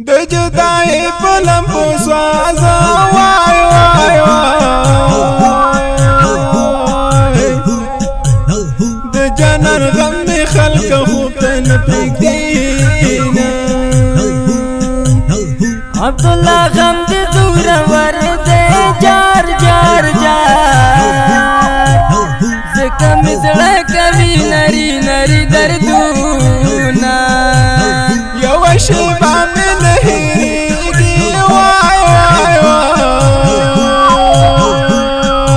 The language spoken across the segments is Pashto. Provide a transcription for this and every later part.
د جدای په لمبو سوازه وای وای وای د جنان غم می خلق خوب ته نه پرېږدي عبدالله غم دې زورور دی جار جار جار ځکه مې زړه کوي نري نري دردونه یوه شېبه مې نه هېرېږي وای وای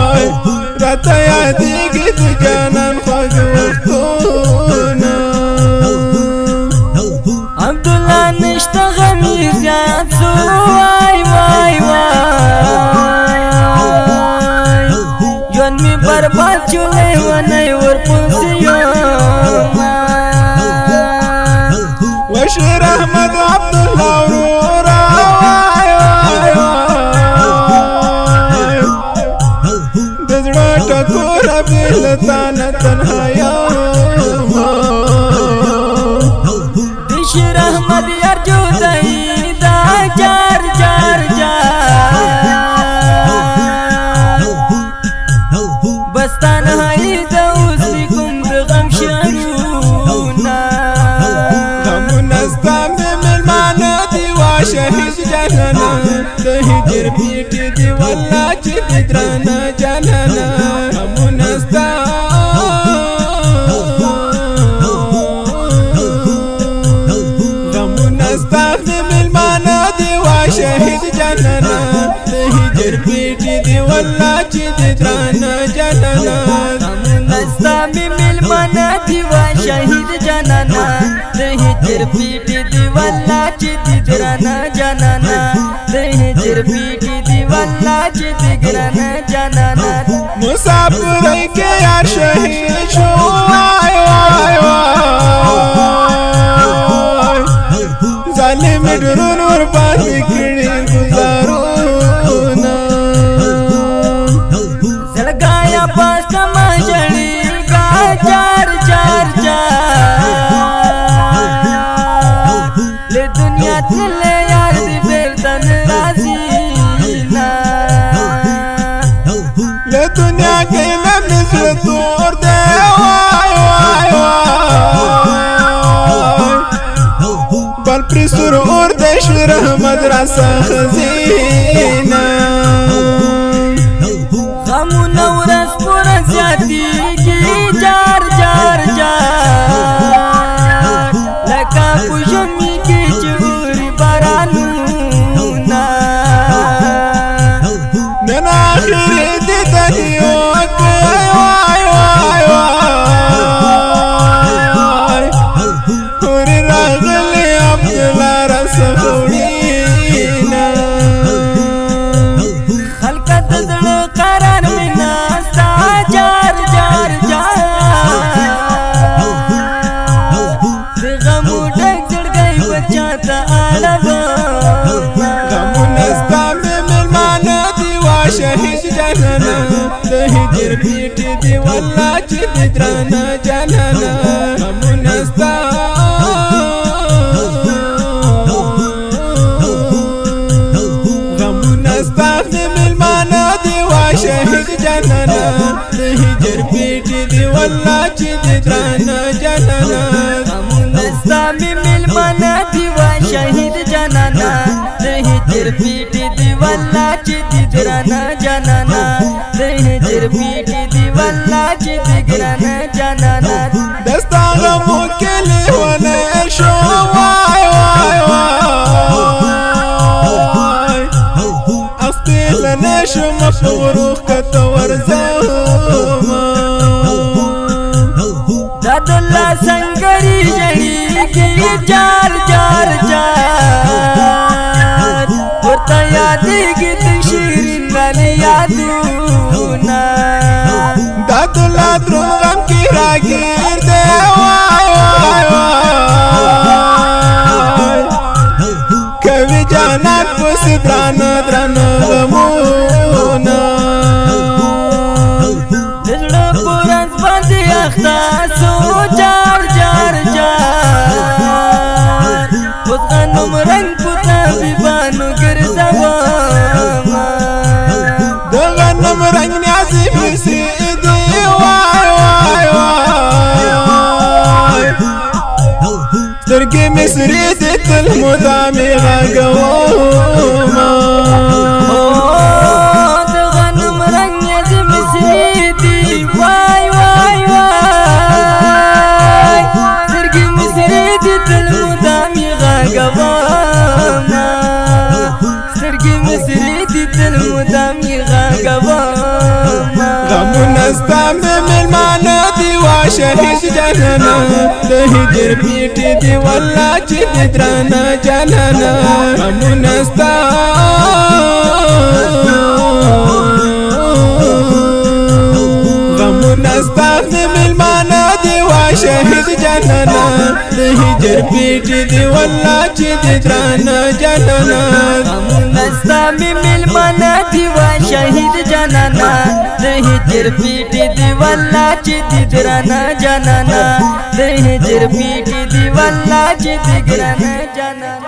وای راته یادېږي د جانان خوږ وختونه عبدالله نشته غمي زیات سو وای وای وای ژوند مې برباد شو لیونی ورپسې یمه وشیر احمد عبدالله ورورا وای وای وای د زړه ټکوره بې له تا نه تنها یم د شیر احمد یار جدایي دا جار جار جار بس تنهایي د اوس کوم د غم شعرونه غمونه ستا مې مېلمانه دي وا شهید جانانه د هجر پیټې دي والله چې دې درانه جانانه غمونه ستا شهید جانانا د هجر پیټې دی والله چې دې درانه جانانا غمونه ستا مې مېلمانه دي وا شهید جانانا د هجر پیټې دی والله چې دې درانه جانانا د هجر پیټې دی والله چې دې ګرانه جانانا مسافرۍ کې یار شهید شو وای وای وای ظالم ډرون ور باندې کړي گزارونه زړګایا پاس کما جړي گا چار چار چار له دنیا تل یار دې بیرتن راځي نا له دنیا کې مې زړه تور دی وای وای وای بل پر سر اور د شیر احمد را خزینه غمونه ورځ پر زیاتېږي جار جار جار لکه په ژمي کې چې اوري بارانونه نن آخرې دې دنیا وای وای وای پورې راغلی عبدالله راڅخه وړینه خلک د زړه قرار مې نسته جار جار جار د غمو ډک زړګی بچا ته اړوم غمونه ستا مې مېلمانه دي وا شهید جانانه د هجر پیټې دي والله چې دې درانه جانانه غمونه ستا غمونه ستا مې مېلمانه دي وا شهید جانانه د هجر پیټې دي والله چې دې درانه جانانه غمونه ستا مې مېلمانه دي وا شهید جانانا د هجر پیټې دي والله چې دې ګرانه جانانا د هجر پیټې دي والله چې دې ګرانه جانانا دستا غمو کې لیونی شو وای وای وای اخپیلنی شم په وروح کته ورځمه دادالله سنګري ژړېږي جار جار جار ورته یادېږي د شیرین غلي یادونه دادالله دروند غم کې راګیر دی وای وای وای کوي جانان پسې درانه درانه غمونه د زړه په ورځ باندې اخته سو جار جار جار اوس غنم رنګ پوته مدامي غاقوما دغنم رنگ مصريدي واي واي واي سترقي مصريدي تلمدامي غاقوما سترقي مصريدي تلمدامي غاقوما غمنا استعمم المعنى دي وشهيد جنانا تهجر بيتي دي والله جد درانا جنانا غمنا استعمم المعنى دي وشهيد جنانا تهجر بيتي دي والله جد درانا جنانا غمنا استعمم المعنى دي وشهيد جنانا دهجر پیٹی دی والله چې دی درانه جانانا دهجر پیټی دی والله چې دی ګرانه جانانا